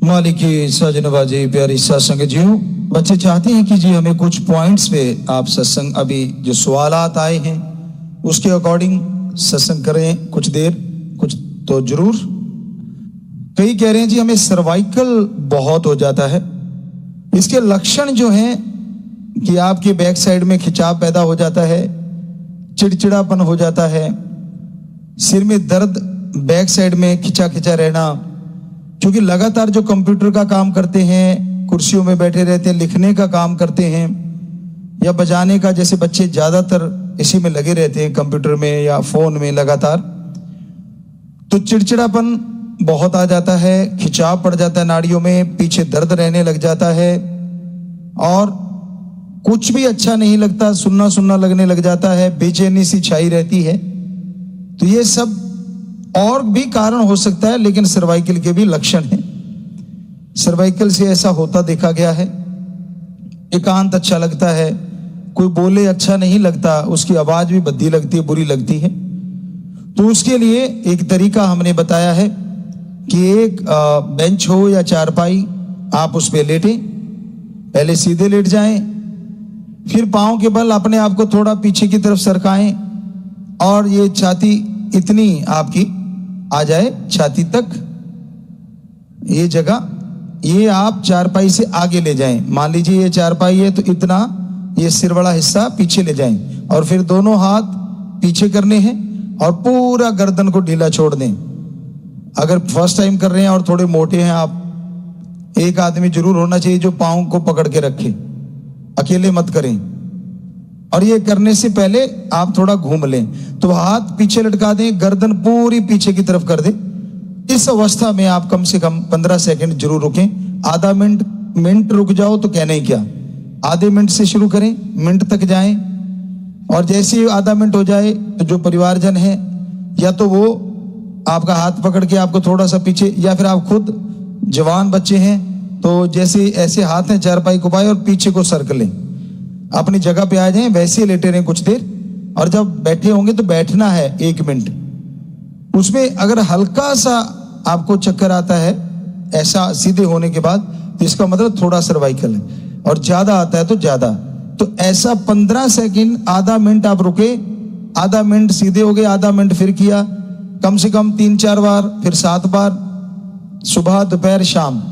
मालिक की सजनबाजी प्यारी सत्संग जीव, बच्चे चाहते हैं कि जी हमें कुछ पॉइंट्स पे आप सत्संग, अभी जो सवालात आए हैं उसके अकॉर्डिंग सत्संग करें कुछ देर, कुछ तो जरूर। कई कह रहे हैं जी हमें सर्वाइकल बहुत हो जाता है। इसके लक्षण जो हैं कि आपके बैक साइड में खिंचाव पैदा हो जाता है, चिड़चिड़ापन हो जाता है, सिर में दर्द, बैक साइड में खिंचा खिंचा रहना, क्योंकि लगातार जो कंप्यूटर का काम करते हैं, कुर्सियों में बैठे रहते हैं, लिखने का काम करते हैं या बजाने का, जैसे बच्चे ज्यादातर इसी में लगे रहते हैं कंप्यूटर में या फोन में लगातार, तो चिड़चिड़ापन बहुत आ जाता है, खिंचाव पड़ जाता है नाड़ियों में, पीछे दर्द रहने लग जाता है और कुछ भी अच्छा नहीं लगता, सुन्ना सुन्ना लगने लग जाता है, बेचैनी सी छाई रहती है। तो ये सब और भी कारण हो सकता है, लेकिन सर्वाइकल के भी लक्षण हैं। सर्वाइकल से ऐसा होता देखा गया है, एकांत अच्छा लगता है, कोई बोले अच्छा नहीं लगता, उसकी आवाज भी भद्दी लगती है, बुरी लगती है। तो उसके लिए एक तरीका हमने बताया है कि एक बेंच हो या चारपाई, आप उस पर लेटें, पहले सीधे लेट जाएं, फिर पांव के बल अपने आप को थोड़ा पीछे की तरफ सरकाएं और ये छाती इतनी आपकी आ जाए, छाती तक ये जगह, ये आप चारपाई से आगे ले जाएं। मान लीजिए ये चारपाई है तो इतना ये सिर वाला हिस्सा पीछे ले जाएं और फिर दोनों हाथ पीछे करने हैं और पूरा गर्दन को ढीला छोड़ दें। अगर फर्स्ट टाइम कर रहे हैं और थोड़े मोटे हैं आप, एक आदमी जरूर होना चाहिए जो पाँव को पकड़ के रखे, अकेले मत करें। और ये करने से पहले आप थोड़ा घूम लें, तो हाथ पीछे लटका दें, गर्दन पूरी पीछे की तरफ कर दें। इस अवस्था में आप कम से कम 15 सेकंड जरूर रुकें। आधा मिनट रुक जाओ तो कहना ही क्या, आधे मिनट से शुरू करें, मिनट तक जाएं। और जैसे ही आधा मिनट हो जाए तो जो परिवारजन है या तो वो आपका हाथ पकड़ के आपको थोड़ा सा पीछे, या फिर आप खुद जवान बच्चे हैं तो जैसे ऐसे हाथ हैं चारपाई को पाए और पीछे को सर्कल लें, अपनी जगह पे आ जाएं, वैसे लेटे रहें कुछ देर। और जब बैठे होंगे तो बैठना है 1 मिनट। उसमें अगर हल्का सा आपको चक्कर आता है ऐसा सीधे होने के बाद, तो इसका मतलब थोड़ा सर्वाइकल है, और ज्यादा आता है तो ज्यादा। तो ऐसा 15 सेकंड, आधा मिनट आप रुके, आधा मिनट सीधे हो गए, आधा मिनट फिर किया, कम से कम 3-4 बार, फिर 7 बार, सुबह दोपहर शाम।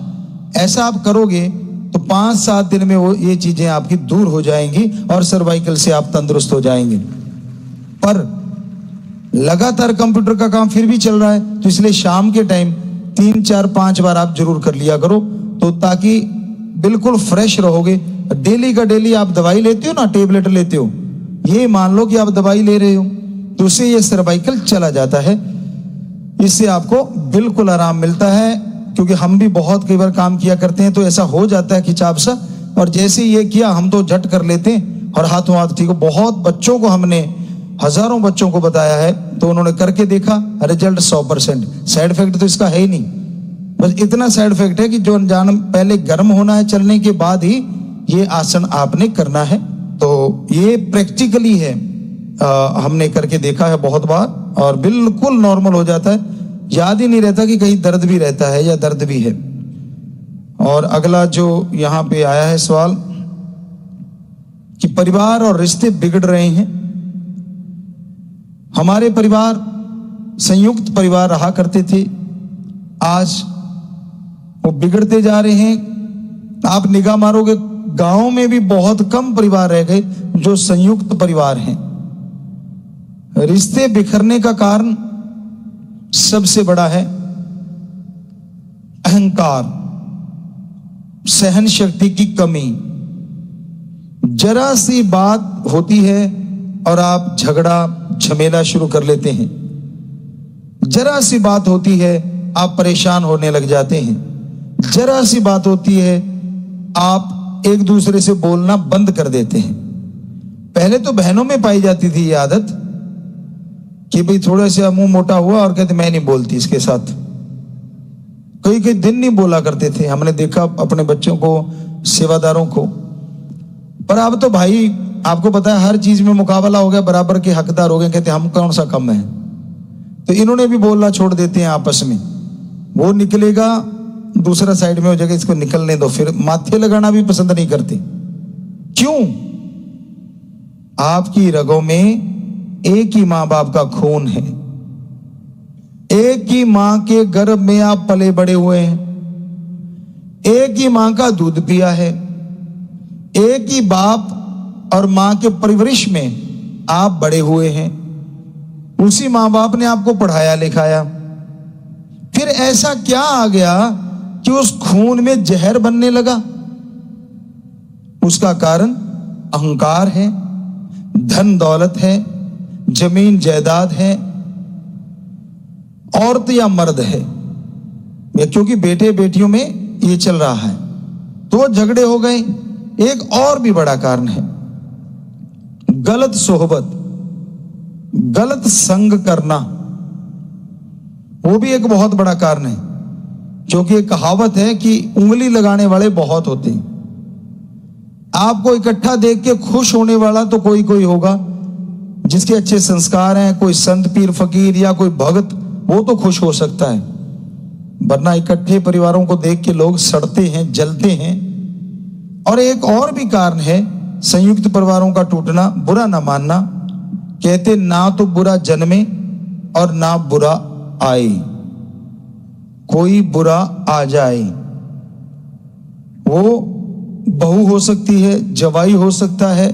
ऐसा आप करोगे तो 5-7 दिन में वो ये चीजें आपकी दूर हो जाएंगी और सर्वाइकल से आप तंदुरुस्त हो जाएंगे। पर लगातार कंप्यूटर का काम फिर भी चल रहा है, तो इसलिए शाम के टाइम 3-4-5 बार आप जरूर कर लिया करो, तो ताकि बिल्कुल फ्रेश रहोगे। डेली का डेली आप दवाई लेते हो ना, टेबलेट लेते हो, ये मान लो कि आप दवाई ले रहे हो, तो उससे ये सर्वाइकल चला जाता है। इससे आपको बिल्कुल आराम मिलता है, क्योंकि हम भी बहुत कई बार काम किया करते हैं तो ऐसा हो जाता है खिंचाव सा, और जैसे ये किया हम तो झट कर लेते हैं और हाथों हाथ ठीक हो। बहुत बच्चों को हमने, हजारों बच्चों को बताया है, तो उन्होंने करके देखा, रिजल्ट 100%। साइड इफेक्ट तो इसका है ही नहीं, बस इतना साइड इफेक्ट है कि जो अनजान पहले गर्म होना है, चलने के बाद ही ये आसन आपने करना है। तो ये प्रैक्टिकली है, हमने करके देखा है बहुत बार और बिल्कुल नॉर्मल हो जाता है, याद ही नहीं रहता कि कहीं दर्द भी रहता है या दर्द भी है। और अगला जो यहां पे आया है सवाल कि परिवार और रिश्ते बिगड़ रहे हैं। हमारे परिवार संयुक्त परिवार रहा करते थे, आज वो बिगड़ते जा रहे हैं। आप निगाह मारोगे, गांव में भी बहुत कम परिवार रह गए जो संयुक्त परिवार हैं। रिश्ते बिखरने का कारण सबसे बड़ा है अहंकार, सहन शक्ति की कमी। जरा सी बात होती है और आप झगड़ा झमेला शुरू कर लेते हैं, जरा सी बात होती है आप परेशान होने लग जाते हैं, जरा सी बात होती है आप एक दूसरे से बोलना बंद कर देते हैं। पहले तो बहनों में पाई जाती थी ये आदत कि भाई थोड़ा सा मुंह मोटा हुआ और कहते मैं नहीं बोलती इसके साथ, कई कई दिन नहीं बोला करते थे, हमने देखा अपने बच्चों को, सेवादारों को। पर अब तो भाई आपको पता है हर चीज में मुकाबला हो गया, बराबर के हकदार हो गए, कहते हम कौन सा कम है। तो इन्होंने भी बोलना छोड़ देते हैं आपस में। वो निकलेगा दूसरा साइड में हो जाएगा, इसको निकलने दो। फिर माथे लगाना भी पसंद नहीं करते। क्यों? आपकी रगों में एक ही मां बाप का खून है, एक ही मां के गर्भ में आप पले बड़े हुए हैं, एक ही मां का दूध पिया है, एक ही बाप और मां के परवरिश में आप बड़े हुए हैं, उसी मां बाप ने आपको पढ़ाया लिखाया। फिर ऐसा क्या आ गया कि उस खून में जहर बनने लगा? उसका कारण अहंकार है, धन दौलत है, जमीन जायदाद है, औरत या मर्द है, क्योंकि बेटे बेटियों में ये चल रहा है तो झगड़े हो गए। एक और भी बड़ा कारण है गलत सोहबत, गलत संग करना, वो भी एक बहुत बड़ा कारण है। क्योंकि एक कहावत है कि उंगली लगाने वाले बहुत होते हैं। आपको इकट्ठा देख के खुश होने वाला तो कोई कोई होगा, जिसके अच्छे संस्कार हैं, कोई संत पीर फकीर या कोई भगत, वो तो खुश हो सकता है, वरना इकट्ठे परिवारों को देख के लोग सड़ते हैं, जलते हैं। और एक और भी कारण है संयुक्त परिवारों का टूटना, बुरा ना मानना। कहते ना तो बुरा जन्मे और ना बुरा आए, कोई बुरा आ जाए। वो बहू हो सकती है, जवाई हो सकता है,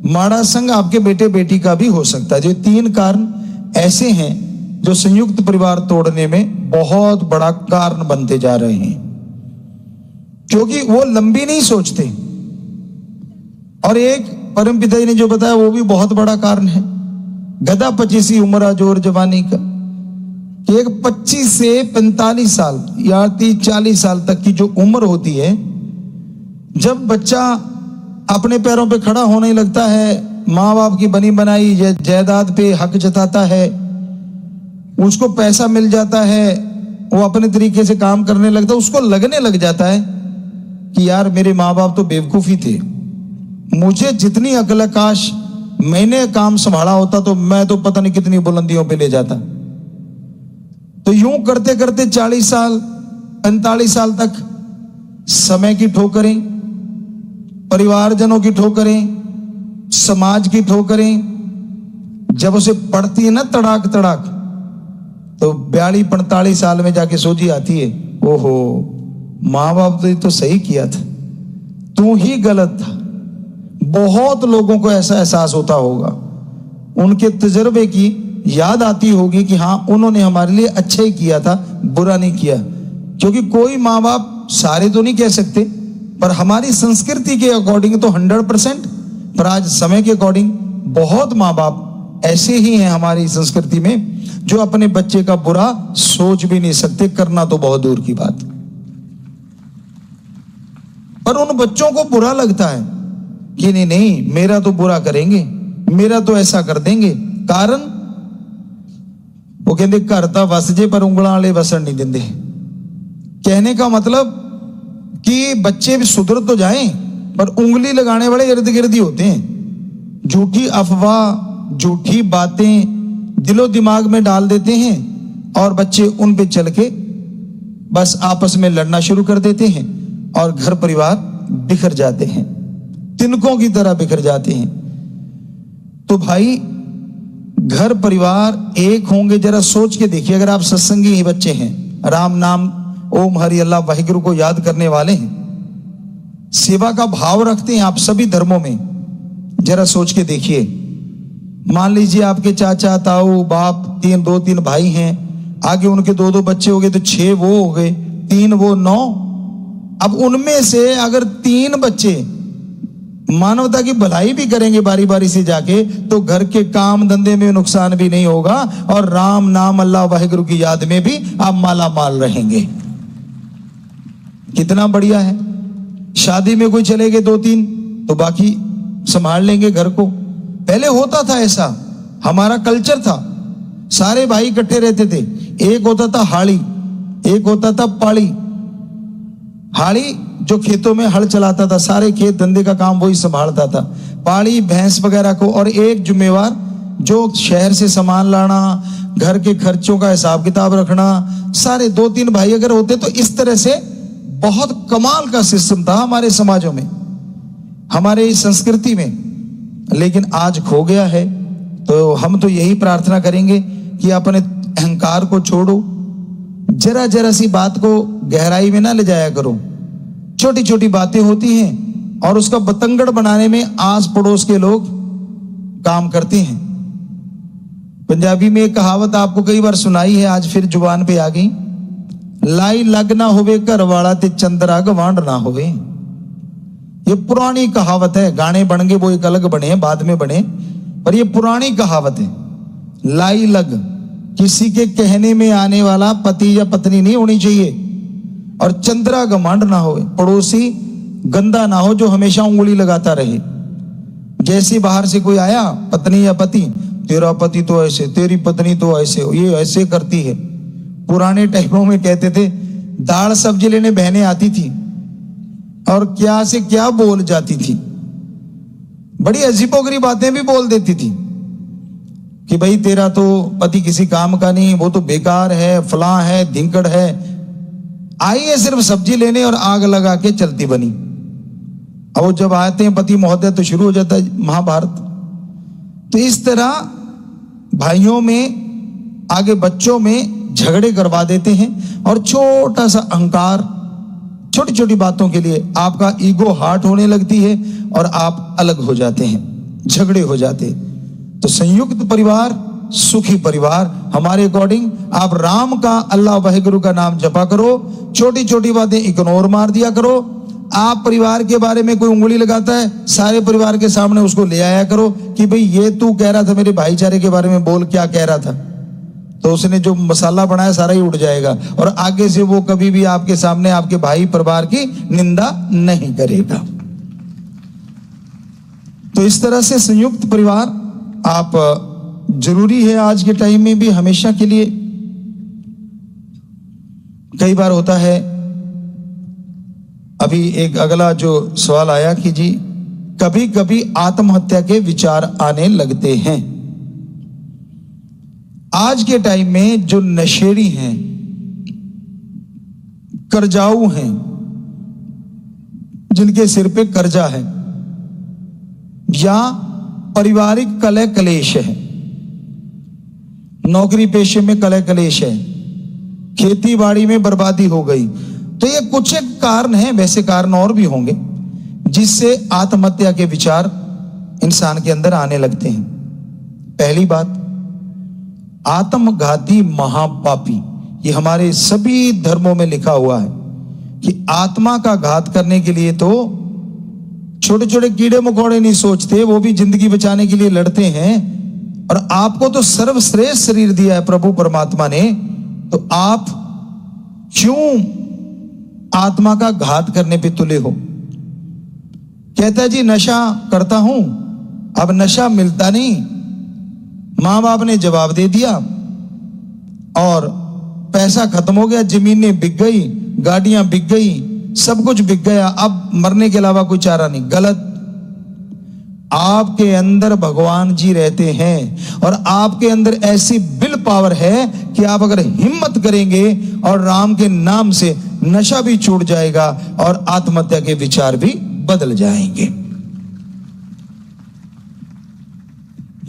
माड़ा संग आपके बेटे बेटी का भी हो सकता है। जो 3 कारण ऐसे हैं जो संयुक्त परिवार तोड़ने में बहुत बड़ा कारण बनते जा रहे हैं, क्योंकि वो लंबी नहीं सोचते। और एक परमपिता जी ने जो बताया वो भी बहुत बड़ा कारण है, गदा 25 उम्र जोर जवानी का। एक 25 से 45 साल या 30-40 साल तक की जो उम्र होती है, जब बच्चा अपने पैरों पे खड़ा होने लगता है, माँ बाप की बनी बनाई जायदाद पे हक जताता है, उसको पैसा मिल जाता है, वो अपने तरीके से काम करने लगता है, उसको लगने लग जाता है कि यार मेरे माँ बाप तो बेवकूफ ही थे, मुझे जितनी अकल काश मैंने काम संभाला होता तो मैं तो पता नहीं कितनी बुलंदियों पे ले जाता। तो यूं करते करते 40 साल 45 साल तक समय की ठोकरें, परिवारजनों की ठोकरें, समाज की ठोकरें जब उसे पड़ती है ना तड़ाक तड़ाक, तो 42-45 साल में जाके सोची आती है, ओहो माँ बाप तो सही किया था, तू ही गलत था। बहुत लोगों को ऐसा एहसास होता होगा, उनके तजर्बे की याद आती होगी कि हाँ उन्होंने हमारे लिए अच्छा ही किया था, बुरा नहीं किया। क्योंकि कोई माँ बाप, सारे तो नहीं कह सकते, पर हमारी संस्कृति के अकॉर्डिंग तो 100%, पर आज समय के अकॉर्डिंग बहुत माँ बाप ऐसे ही हैं हमारी संस्कृति में जो अपने बच्चे का बुरा सोच भी नहीं सकते, करना तो बहुत दूर की बात। पर उन बच्चों को बुरा लगता है कि नहीं नहीं मेरा तो बुरा करेंगे, मेरा तो ऐसा कर देंगे। कारण वो कहते घर ता वस जे पर उंगलां वाले वसन नहीं देंगे। कहने का मतलब कि बच्चे भी सुधर तो जाएं, पर उंगली लगाने वाले इर्द गिर्द ही होते हैं। झूठी अफवाह, झूठी बातें दिलो दिमाग में डाल देते हैं और बच्चे उन पे चल के बस आपस में लड़ना शुरू कर देते हैं और घर परिवार बिखर जाते हैं, तिनकों की तरह बिखर जाते हैं। तो भाई घर परिवार एक होंगे, जरा सोच के देखिए। अगर आप सत्संगी ही बच्चे हैं, राम नाम ओम हरि अल्लाह वाहिगुरु को याद करने वाले हैं, सेवा का भाव रखते हैं आप सभी धर्मों में, जरा सोच के देखिए। मान लीजिए आपके चाचा ताऊ बाप 2-3 भाई हैं, आगे उनके 2-2 बच्चे हो गए तो 6 वो हो गए, 3 वो 9। अब उनमें से अगर 3 बच्चे मानवता की भलाई भी करेंगे बारी बारी से जाके, तो घर के काम धंधे में नुकसान भी नहीं होगा और राम नाम अल्लाह वाहिगुरु की याद में भी आप माला माल रहेंगे। कितना बढ़िया है। शादी में कोई चले गए 2-3 तो बाकी संभाल लेंगे घर को। पहले होता था ऐसा, हमारा कल्चर था, सारे भाई इकट्ठे रहते थे। एक होता था हाड़ी, एक होता था पाड़ी। हाड़ी जो खेतों में हल चलाता था, सारे खेत धंधे का काम वही संभालता था, पाड़ी भैंस वगैरह को, और एक जिम्मेवार जो शहर से सामान लाना, घर के खर्चों का हिसाब किताब रखना, सारे 2-3 भाई अगर होते तो इस तरह से बहुत कमाल का सिस्टम था हमारे समाजों में, हमारे इस संस्कृति में, लेकिन आज खो गया है। तो हम तो यही प्रार्थना करेंगे कि अपने अहंकार को छोड़ो, जरा जरा सी बात को गहराई में ना ले जाया करो। छोटी छोटी बातें होती हैं और उसका बतंगड़ बनाने में आस पड़ोस के लोग काम करते हैं। पंजाबी में एक कहावत आपको कई बार सुनाई है, आज फिर जुबान पे आ गई, लाई लग ना होवे घर वाला ते चंद्रा गवांड ना होवे। ये पुरानी कहावत है, गाने बन गए वो एक अलग बने, बाद में बने, पर ये पुरानी कहावत है। लाई लग किसी के कहने में आने वाला पति या पत्नी नहीं होनी चाहिए, और चंद्रा घमंड ना हो, पड़ोसी गंदा ना हो जो हमेशा उंगली लगाता रहे। जैसे बाहर से कोई आया, पत्नी या पति, तेरा पति तो ऐसे, तेरी पत्नी तो ऐसे, ये ऐसे करती है। पुराने टाइमों में कहते थे दाल सब्जी लेने बहनें आती थी और क्या से क्या बोल जाती थी, बड़ी अजीबोगरी बातें भी बोल देती थी कि भाई तेरा तो पति किसी काम का नहीं, वो तो बेकार है, फलां है, धिंकड़ है। आई है सिर्फ सब्जी लेने और आग लगा के चलती बनी। अब वो जब आते हैं पति महोदय तो शुरू हो जाता है महाभारत। तो इस तरह भाइयों में, आगे बच्चों में झगड़े करवा देते हैं, और छोटा सा अहंकार, छोटी छोटी बातों के लिए आपका ईगो हार्ट होने लगती है और आप अलग हो जाते हैं, झगड़े हो जाते हैं। तो संयुक्त परिवार सुखी परिवार। हमारे अकॉर्डिंग आप राम का, अल्लाह वाहिगुरु का नाम जपा करो, छोटी छोटी बातें इग्नोर मार दिया करो। आप परिवार के बारे में कोई उंगली लगाता है, सारे परिवार के सामने उसको ले आया करो कि भाई ये तू कह रहा था मेरे भाईचारे के बारे में, बोल क्या कह रहा था। तो उसने जो मसाला बनाया सारा ही उड़ जाएगा, और आगे से वो कभी भी आपके सामने आपके भाई परिवार की निंदा नहीं करेगा। तो इस तरह से संयुक्त परिवार आप जरूरी है आज के टाइम में भी, हमेशा के लिए। कई बार होता है, अभी एक अगला जो सवाल आया कि जी कभी कभी आत्महत्या के विचार आने लगते हैं। आज के टाइम में जो नशेड़ी हैं, कर्जाऊ हैं, जिनके सिर पे कर्जा है, या पारिवारिक कलह कलेश है, नौकरी पेशे में कलह कलेश है, खेती बाड़ी में बर्बादी हो गई, तो ये कुछ एक कारण है, वैसे कारण और भी होंगे जिससे आत्महत्या के विचार इंसान के अंदर आने लगते हैं। पहली बात, आत्मघाती महापापी, ये हमारे सभी धर्मों में लिखा हुआ है कि आत्मा का घात करने के लिए तो छोटे छोटे कीड़े मकोड़े नहीं सोचते, वो भी जिंदगी बचाने के लिए लड़ते हैं। और आपको तो सर्वश्रेष्ठ शरीर दिया है प्रभु परमात्मा ने, तो आप क्यों आत्मा का घात करने पे तुले हो। कहता है जी नशा करता हूं, अब नशा मिलता नहीं, मां बाप ने जवाब दे दिया और पैसा खत्म हो गया, जमीनें बिक गई, गाड़ियां बिक गई, सब कुछ बिक गया, अब मरने के अलावा कोई चारा नहीं। गलत। आपके अंदर भगवान जी रहते हैं और आपके अंदर ऐसी विल पावर है कि आप अगर हिम्मत करेंगे और राम के नाम से, नशा भी छूट जाएगा और आत्महत्या के विचार भी बदल जाएंगे।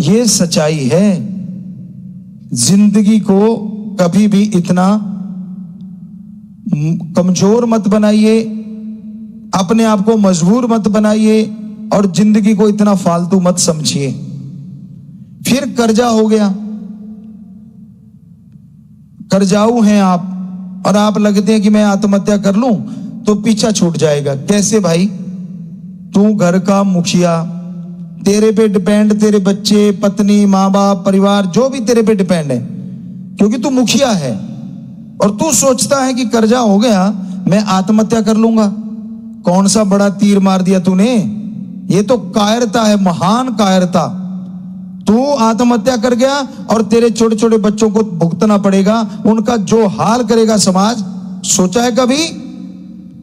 ये सच्चाई है। जिंदगी को कभी भी इतना कमजोर मत बनाइए, अपने आप को मजबूर मत बनाइए और जिंदगी को इतना फालतू मत समझिए। फिर कर्जा हो गया, कर्जाऊ हैं आप और आप लगते हैं कि मैं आत्महत्या कर लूं तो पीछा छूट जाएगा। कैसे भाई? तू घर का मुखिया, तेरे पे डिपेंड तेरे बच्चे, पत्नी, माँ बाप, परिवार, जो भी तेरे पे डिपेंड है, क्योंकि तू मुखिया है। और तू सोचता है कि कर्जा हो गया मैं आत्महत्या कर लूंगा। कौन सा बड़ा तीर मार दिया तूने? ये तो कायरता है, महान कायरता। तू आत्महत्या कर गया और तेरे छोटे छोटे बच्चों को भुगतना पड़ेगा, उनका जो हाल करेगा समाज। सोचा है कभी?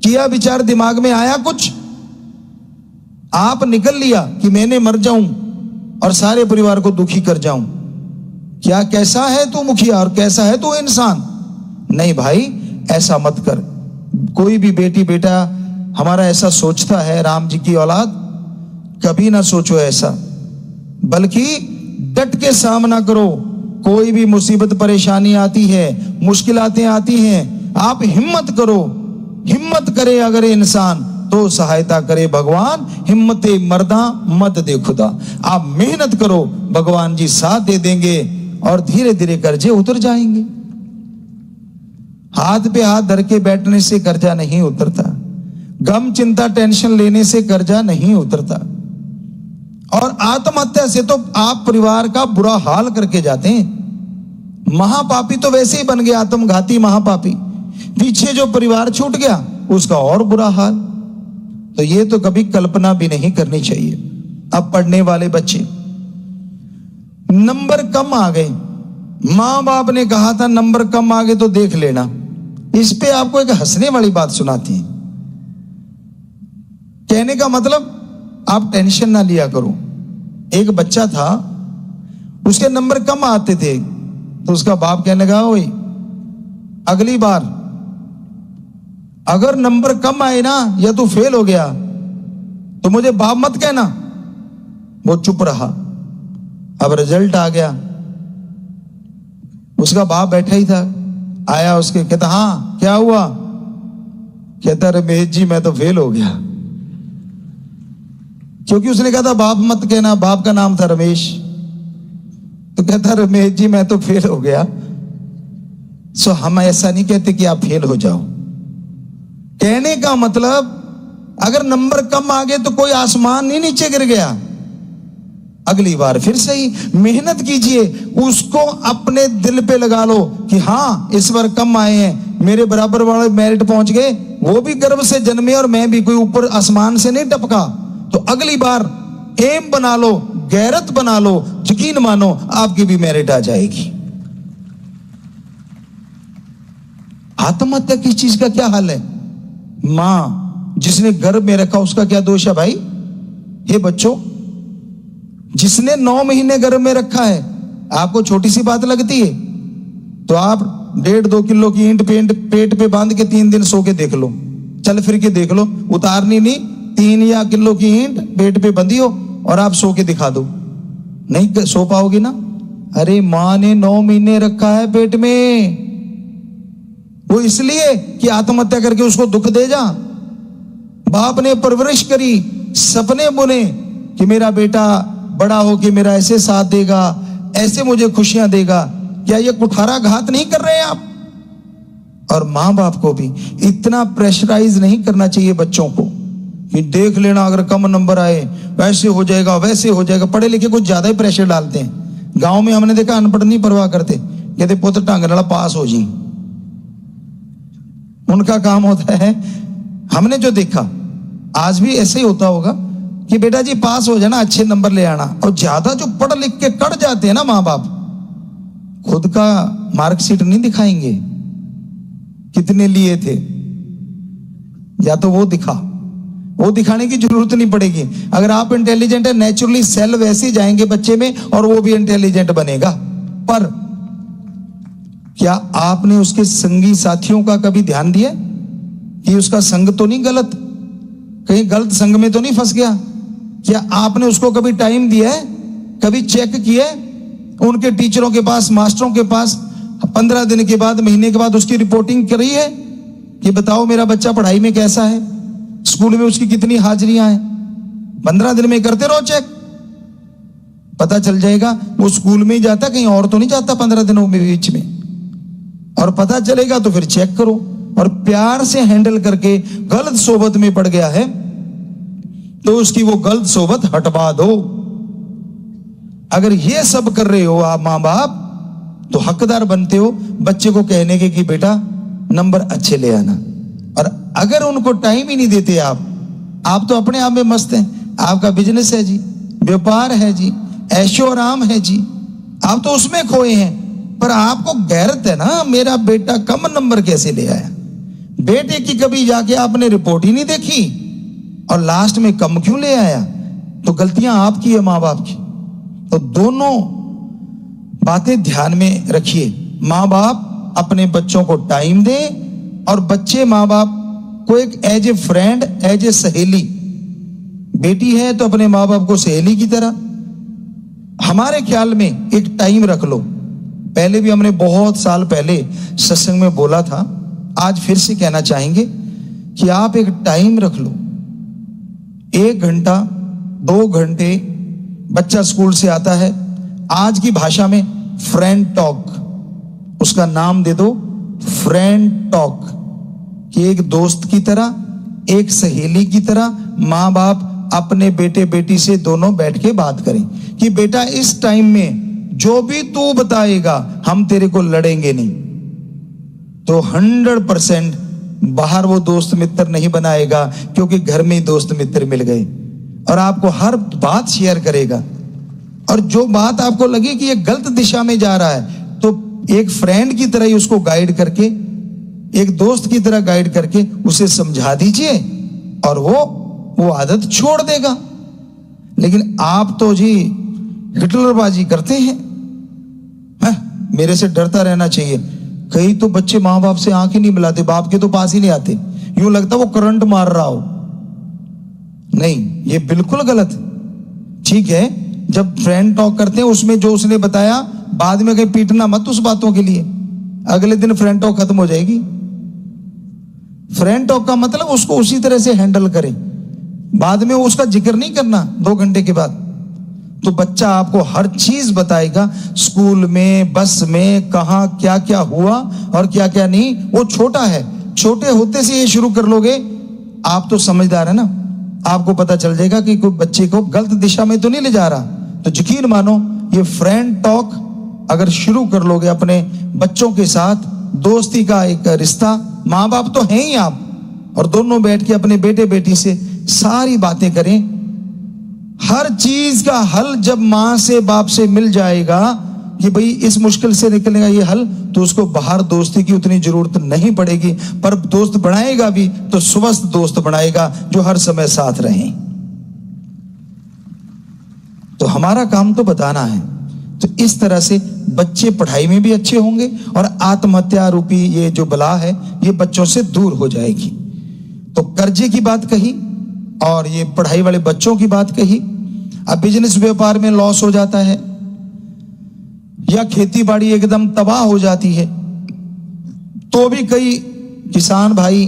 किया विचार? दिमाग में आया कुछ? आप निकल लिया कि मैंने मर जाऊं और सारे परिवार को दुखी कर जाऊं। क्या कैसा है तू मुखिया और कैसा है तू इंसान? नहीं भाई, ऐसा मत कर। कोई भी बेटी बेटा हमारा ऐसा सोचता है, राम जी की औलाद, कभी ना सोचो ऐसा, बल्कि डट के सामना करो। कोई भी मुसीबत परेशानी आती है, मुश्किलातें आती हैं, आप हिम्मत करो। हिम्मत करे अगर इंसान तो सहायता करे भगवान, हिम्मते मर्दा मत दे खुदा। आप मेहनत करो, भगवान जी साथ दे देंगे और धीरे धीरे कर्जे उतर जाएंगे। हाथ पे हाथ धर के बैठने से कर्जा नहीं उतरता, गम चिंता टेंशन लेने से कर्जा नहीं उतरता, और आत्महत्या से तो आप परिवार का बुरा हाल करके जाते हैं। महापापी तो वैसे ही बन गया, आत्मघाती महापापी। पीछे जो परिवार छूट गया उसका और बुरा हाल। तो ये तो कभी कल्पना भी नहीं करनी चाहिए। अब पढ़ने वाले बच्चे, नंबर कम आ गए, मां बाप ने कहा था नंबर कम आ गए तो देख लेना। इस पे आपको एक हंसने वाली बात सुनाती है। कहने का मतलब आप टेंशन ना लिया करो। एक बच्चा था, उसके नंबर कम आते थे, तो उसका बाप कहने लगा, ओए अगली बार अगर नंबर कम आए ना या तू फेल हो गया तो मुझे बाप मत कहना। वो चुप रहा। अब रिजल्ट आ गया, उसका बाप बैठा ही था, आया उसके, कहता हाँ क्या हुआ? कहता रमेश जी मैं तो फेल हो गया। क्योंकि उसने कहा था बाप मत कहना, बाप का नाम था रमेश। तो कहता रमेश जी मैं तो फेल हो गया। सो हम ऐसा नहीं कहते कि आप फेल हो जाओ। कहने का मतलब अगर नंबर कम आ गए तो कोई आसमान नहीं नीचे गिर गया। अगली बार फिर सही मेहनत कीजिए, उसको अपने दिल पे लगा लो कि हाँ इस बार कम आए हैं, मेरे बराबर वाले मेरिट पहुंच गए, वो भी गर्भ से जन्मे और मैं भी कोई ऊपर आसमान से नहीं टपका। तो अगली बार एम बना लो, गैरत बना लो, यकीन मानो आपकी भी मेरिट आ जाएगी। आत्महत्या किस चीज का क्या हाल है? मां जिसने गर्भ में रखा उसका क्या दोष है भाई? हे बच्चों, जिसने 9 महीने गर्भ में रखा है, आपको छोटी सी बात लगती है? तो आप 1.5-2 किलो की ईंट पेट पे बांध के 3 दिन सो के देख लो, चल फिर के देख लो, उतारनी नहीं, 3 या किलो की ईंट पेट पे बंधी हो और आप सो के दिखा दो, नहीं सो पाओगे ना। अरे मां ने 9 महीने रखा है पेट में, वो इसलिए कि आत्महत्या करके उसको दुख दे जा। बाप ने परवरिश करी, सपने बुने कि मेरा बेटा बड़ा हो के मेरा ऐसे साथ देगा, ऐसे मुझे खुशियां देगा। क्या ये कुठाराघात नहीं कर रहे आप? और मां बाप को भी इतना प्रेशराइज नहीं करना चाहिए बच्चों को कि देख लेना अगर कम नंबर आए वैसे हो जाएगा वैसे हो जाएगा। पढ़े लिखे कुछ ज्यादा ही प्रेशर डालते हैं। गांव में हमने देखा अनपढ़ नहीं परवाह करते, कहते पुत्र ढंग नाल पास हो जी, उनका काम होता है। हमने जो देखा आज भी ऐसे ही होता होगा कि बेटा जी पास हो जाना, अच्छे नंबर ले आना। और ज्यादा जो पढ़ लिख के कट जाते हैं ना मां बाप, खुद का मार्कशीट नहीं दिखाएंगे कितने लिए थे, या तो वो दिखाने की जरूरत नहीं पड़ेगी। अगर आप इंटेलिजेंट है, नेचुरली सेल वैसे जाएंगे बच्चे में और वो भी इंटेलिजेंट बनेगा। पर क्या आपने उसके संगी साथियों का कभी ध्यान दिया कि उसका संग तो नहीं गलत, कहीं गलत संग में तो नहीं फंस गया? क्या आपने उसको कभी टाइम दिया है, कभी चेक किया है उनके टीचरों के पास, मास्टरों के पास 15 दिन के बाद, महीने के बाद उसकी रिपोर्टिंग करी है कि बताओ मेरा बच्चा पढ़ाई में कैसा है, स्कूल में उसकी कितनी हाजिरियां हैं? 15 दिन में करते रहो चेक, पता चल जाएगा वो स्कूल में ही जाता, कहीं और तो नहीं जाता 15 दिनों में बीच में। और पता चलेगा तो फिर चेक करो, और प्यार से हैंडल करके गलत सोबत में पड़ गया है तो उसकी वो गलत सोबत हटवा दो। अगर ये सब कर रहे हो आप मां बाप, तो हकदार बनते हो बच्चे को कहने के कि बेटा नंबर अच्छे ले आना। और अगर उनको टाइम ही नहीं देते आप तो अपने आप में मस्त हैं, आपका बिजनेस है जी, व्यापार है जी, ऐशो आराम है जी, आप तो उसमें खोए हैं। पर आपको गैरत है ना, मेरा बेटा कम नंबर कैसे ले आया? बेटे की कभी जाके आपने रिपोर्ट ही नहीं देखी और लास्ट में कम क्यों ले आया? तो गलतियां आपकी है, मां बाप की। तो दोनों बातें ध्यान में रखिए। मां बाप अपने बच्चों को टाइम दें और बच्चे माँ बाप को एक as a friend, as a सहेली, बेटी है तो अपने माँ बाप को सहेली की तरह, हमारे ख्याल में एक टाइम रख लो। पहले भी हमने बहुत साल पहले सत्संग में बोला था, आज फिर से कहना चाहेंगे कि आप एक टाइम रख लो, 1 घंटा 2 घंटे। बच्चा स्कूल से आता है, आज की भाषा में फ्रेंड टॉक, उसका नाम दे दो फ्रेंड टॉक, कि एक दोस्त की तरह, एक सहेली की तरह माँ बाप अपने बेटे बेटी से दोनों बैठ के बात करें कि बेटा इस टाइम में जो भी तू बताएगा हम तेरे को लड़ेंगे नहीं। तो 100% बाहर वो दोस्त मित्र नहीं बनाएगा, क्योंकि घर में ही दोस्त मित्र मिल गए और आपको हर बात शेयर करेगा। और जो बात आपको लगे कि ये गलत दिशा में जा रहा है, तो एक फ्रेंड की तरह ही उसको गाइड करके, एक दोस्त की तरह गाइड करके उसे समझा दीजिए और वो आदत छोड़ देगा। लेकिन आप तो जी हिटलरबाजी करते हैं, मेरे से डरता रहना चाहिए। कई तो बच्चे माँ बाप से आंखें नहीं मिलाते, बाप के तो पास ही नहीं आते, यूं लगता वो करंट मार रहा हो। नहीं, ये बिल्कुल गलत है। ठीक है, जब फ्रेंड टॉक करते हैं उसमें जो उसने बताया, बाद में कहीं पीटना मत उस बातों के लिए, अगले दिन फ्रेंड टॉक खत्म हो जाएगी। फ्रेंड टॉक का मतलब उसको उसी तरह से हैंडल करें, बाद में उसका जिक्र नहीं करना 2 घंटे के बाद। तो बच्चा आपको हर चीज बताएगा, स्कूल में, बस में, कहां क्या क्या हुआ और क्या क्या नहीं। वो छोटा है, छोटे होते से ये शुरू कर लोगे, आप तो समझदार है ना, आपको पता चल जाएगा कि कोई बच्चे को गलत दिशा में तो नहीं ले जा रहा। तो यकीन मानो, ये फ्रेंड टॉक अगर शुरू कर लोगे अपने बच्चों के साथ, दोस्ती का एक रिश्ता, माँ बाप तो हैं ही आप, और दोनों बैठ के अपने बेटे बेटी से सारी बातें करें। हर चीज का हल जब माँ से बाप से मिल जाएगा कि भाई इस मुश्किल से निकलेगा ये हल, तो उसको बाहर दोस्ती की उतनी जरूरत नहीं पड़ेगी। पर दोस्त बनाएगा भी तो स्वस्थ दोस्त बनाएगा जो हर समय साथ रहें। तो हमारा काम तो बताना है। तो इस तरह से बच्चे पढ़ाई में भी अच्छे होंगे और आत्महत्या रूपी ये जो बला है ये बच्चों से दूर हो जाएगी। तो कर्जे की बात कही और ये पढ़ाई वाले बच्चों की बात कही। अब बिजनेस व्यापार में लॉस हो जाता है या खेती बाड़ी एकदम तबाह हो जाती है, तो भी कई किसान भाई,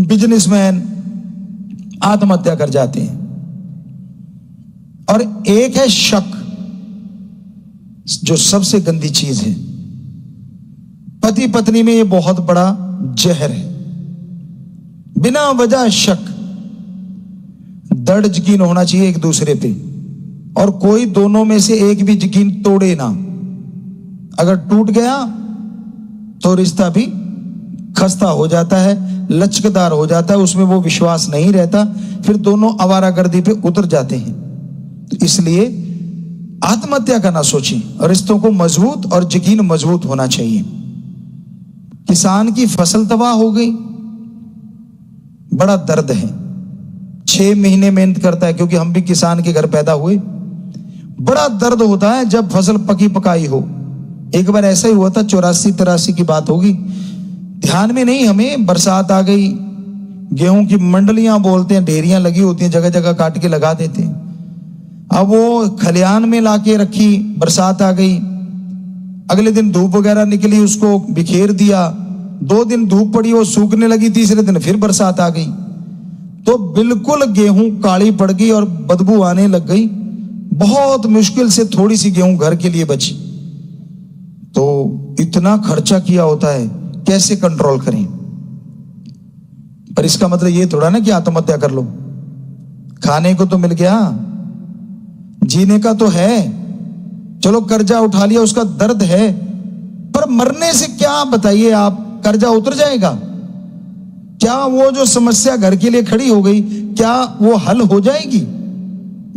बिजनेसमैन आत्महत्या कर जाते हैं। और एक है शक, जो सबसे गंदी चीज है। पति पत्नी में ये बहुत बड़ा जहर है, बिना वजह शक। दृढ़ यकीन होना चाहिए एक दूसरे पे, और कोई दोनों में से एक भी यकीन तोड़े ना। अगर टूट गया तो रिश्ता भी खस्ता हो जाता है, लचकदार हो जाता है, उसमें वो विश्वास नहीं रहता, फिर दोनों आवारागर्दी पे उतर जाते हैं। तो इसलिए आत्महत्या का ना सोचें, रिश्तों को मजबूत और यकीन मजबूत होना चाहिए। किसान की फसल तबाह हो गई, बड़ा दर्द है। 6 महीने मेहनत करता है, क्योंकि हम भी किसान के घर पैदा हुए। बड़ा दर्द होता है जब फसल पकी पकाई हो। एक बार ऐसा ही हुआ था, 84-83 की बात होगी, ध्यान में नहीं हमें, बरसात आ गई, गेहूं की मंडलियां बोलते हैं, ढेरियां लगी होती हैं, जगह जगह काट के लगा देते हैं। अब वो खलियान में लाके रखी, बरसात आ गई, अगले दिन धूप वगैरह निकली, उसको बिखेर दिया, 2 दिन धूप पड़ी, वो सूखने लगी, तीसरे दिन फिर बरसात आ गई, तो बिल्कुल गेहूं काली पड़ गई और बदबू आने लग गई। बहुत मुश्किल से थोड़ी सी गेहूं घर के लिए बची। तो इतना खर्चा किया होता है, कैसे कंट्रोल करें? पर इसका मतलब ये थोड़ा ना कि आत्महत्या कर लो। खाने को तो मिल गया, जीने का तो है, चलो कर्जा उठा लिया, उसका दर्द है, पर मरने से क्या बताइए आप, कर्जा उतर जाएगा क्या? वो जो समस्या घर के लिए खड़ी हो गई, क्या वो हल हो जाएगी?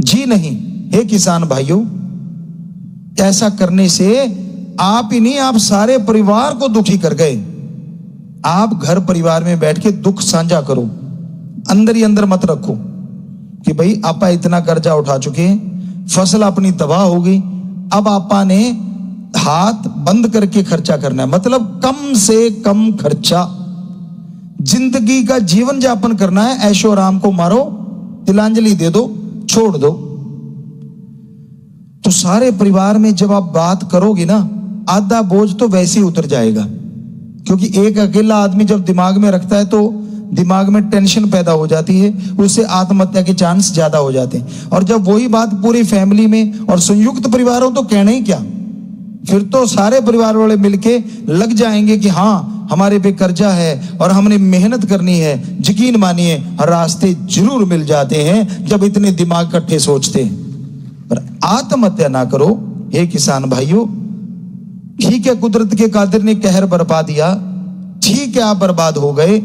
जी नहीं। हे किसान भाइयों, ऐसा करने से आप ही नहीं, आप सारे परिवार को दुखी कर गए। आप घर परिवार में बैठ के दुख साझा करो, अंदर ही अंदर मत रखो कि भाई आपा इतना कर्जा उठा चुके हैं, फसल अपनी तबाह हो गई, अब आपा ने हाथ बंद करके खर्चा करना है, मतलब कम से कम खर्चा, जिंदगी का जीवन यापन करना है। ऐशो आराम को मारो, तिलांजलि दे दो, छोड़ दो। तो सारे परिवार में जब आप बात करोगे ना, आधा बोझ तो वैसे ही उतर जाएगा, क्योंकि एक अकेला आदमी जब दिमाग में रखता है तो दिमाग में टेंशन पैदा हो जाती है, उससे आत्महत्या के चांस ज्यादा हो जाते हैं। और जब वही बात पूरी फैमिली में और संयुक्त परिवार हो तो कहना ही क्या, फिर तो सारे परिवार वाले मिलके लग जाएंगे कि हाँ हमारे पे कर्जा है और हमने मेहनत करनी है। यकीन मानिए रास्ते जरूर मिल जाते हैं जब इतने दिमाग इकट्ठे सोचते हैं। पर आत्महत्या ना करो हे किसान भाइयों। ठीक है, कुदरत के कादिर ने कहर बरपा दिया, ठीक है आप बर्बाद हो गए,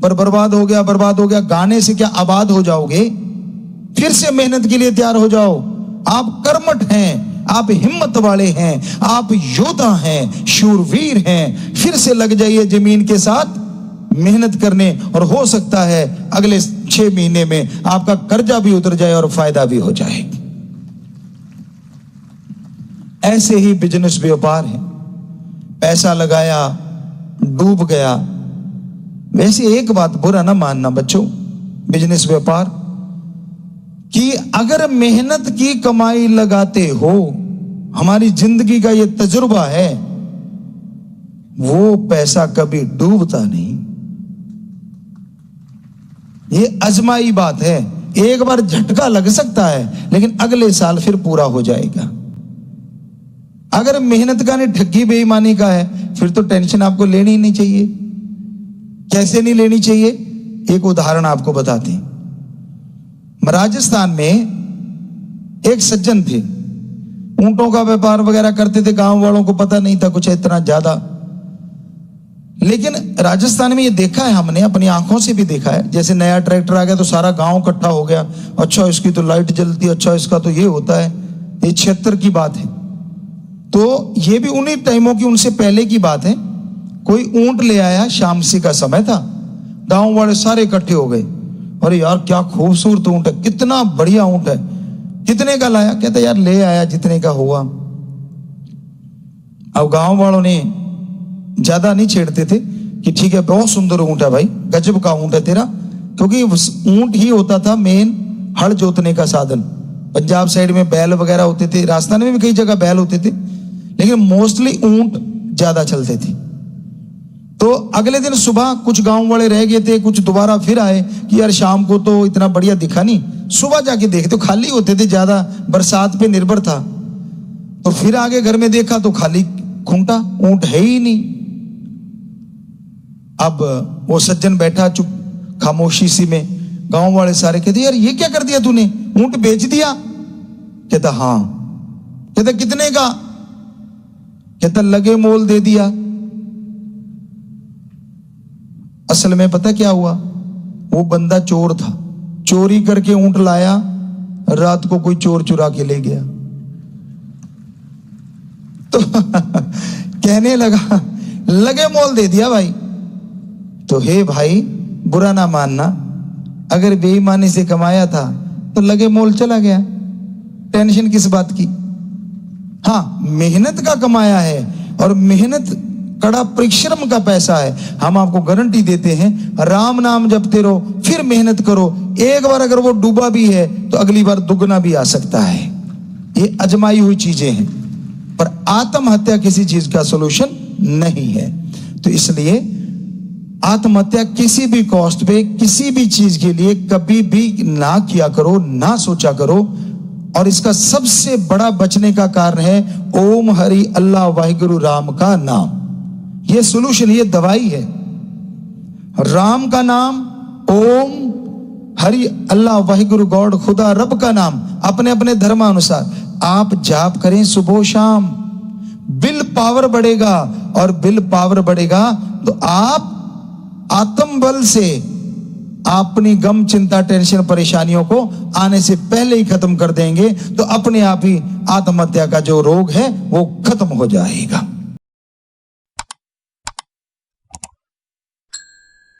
पर बर्बाद हो गया गाने से क्या आबाद हो जाओगे? फिर से मेहनत के लिए तैयार हो जाओ। आप कर्मठ हैं, आप हिम्मत वाले हैं, आप योद्धा हैं, शूरवीर हैं। फिर से लग जाइए जमीन के साथ मेहनत करने, और हो सकता है अगले 6 महीने में आपका कर्जा भी उतर जाए और फायदा भी हो जाए। ऐसे ही बिजनेस व्यापार है, पैसा लगाया डूब गया। वैसे एक बात बुरा ना मानना बच्चों, बिजनेस व्यापार कि अगर मेहनत की कमाई लगाते हो, हमारी जिंदगी का ये तजुर्बा है, वो पैसा कभी डूबता नहीं। ये अजमाई बात है, एक बार झटका लग सकता है लेकिन अगले साल फिर पूरा हो जाएगा। अगर मेहनत का नहीं ठगी बेईमानी का है, फिर तो टेंशन आपको लेनी ही नहीं चाहिए। कैसे नहीं लेनी चाहिए? एक उदाहरण आपको बताते हैं। राजस्थान में एक सज्जन थे, ऊंटों का व्यापार वगैरह करते थे। गांव वालों को पता नहीं था कुछ इतना ज्यादा, लेकिन राजस्थान में ये देखा है हमने, अपनी आंखों से भी देखा है। जैसे नया ट्रैक्टर आ गया तो सारा गांव इकट्ठा हो गया, अच्छा इसकी तो लाइट जलती, अच्छा इसका तो ये होता है। ये 76 की बात है। तो ये भी उन्हीं टाइमों की, उनसे पहले की बात है। कोई ऊंट ले आया, शाम सी का समय था, गांव वाले सारे इकट्ठे हो गए। अरे यार क्या खूबसूरत ऊंट है, कितना बढ़िया ऊंट है, कितने का लाया? कहता यार ले आया जितने का हुआ। अब गांव वालों ने ज्यादा नहीं छेड़ते थे कि ठीक है बहुत सुंदर ऊंट है भाई, गजब का ऊंट है तेरा, क्योंकि ऊंट ही होता था मेन हल जोतने का साधन। पंजाब साइड में बैल वगैरह होते थे, राजस्थान में भी कई जगह बैल होते थे, लेकिन मोस्टली ऊंट ज्यादा चलते थे। तो अगले दिन सुबह कुछ गांव वाले रह गए थे, कुछ दोबारा फिर आए कि यार शाम को तो इतना बढ़िया दिखा नहीं। सुबह जाके देखते तो खाली होते थे, ज्यादा बरसात पे निर्भर था। तो फिर आगे घर में देखा तो खाली खूंटा, ऊंट है ही नहीं। अब वो सज्जन बैठा चुप खामोशी सी में, गांव वाले सारे कहते यार ये क्या कर दिया तूने, ऊंट बेच दिया? कहता हाँ। कहता कितने का? कहता लगे मोल दे दिया। असल में पता क्या हुआ, वो बंदा चोर था, चोरी करके ऊंट लाया, रात को कोई चोर चुरा के ले गया। तो कहने लगा लगे मोल दे दिया भाई। तो हे भाई बुरा ना मानना, अगर बेईमानी से कमाया था तो लगे मोल चला गया, टेंशन किस बात की? हाँ मेहनत का कमाया है, और मेहनत कड़ा परिश्रम का पैसा है। हम आपको गारंटी देते हैं, राम नाम जपते रहो, फिर मेहनत करो। एक बार अगर वो डूबा भी है तो अगली बार दुगना भी आ सकता है। ये अजमाई हुई चीजें हैं। पर आत्महत्या किसी चीज का सॉल्यूशन नहीं है। तो इसलिए आत्महत्या किसी भी कॉस्ट पे, किसी भी चीज के लिए कभी भी ना किया करो, ना सोचा करो। और इसका सबसे बड़ा बचने का कारण है ओम हरि अल्लाह वाहिगुरु राम का नाम। ये सॉल्यूशन, ये दवाई है। राम का नाम, ओम हरि अल्लाह वाहिगुरु गॉड खुदा रब का नाम अपने अपने धर्मानुसार आप जाप करें सुबह शाम। विल पावर बढ़ेगा, और विल पावर बढ़ेगा तो आप आत्मबल से अपनी गम चिंता टेंशन परेशानियों को आने से पहले ही खत्म कर देंगे। तो अपने आप ही आत्महत्या का जो रोग है वो खत्म हो जाएगा।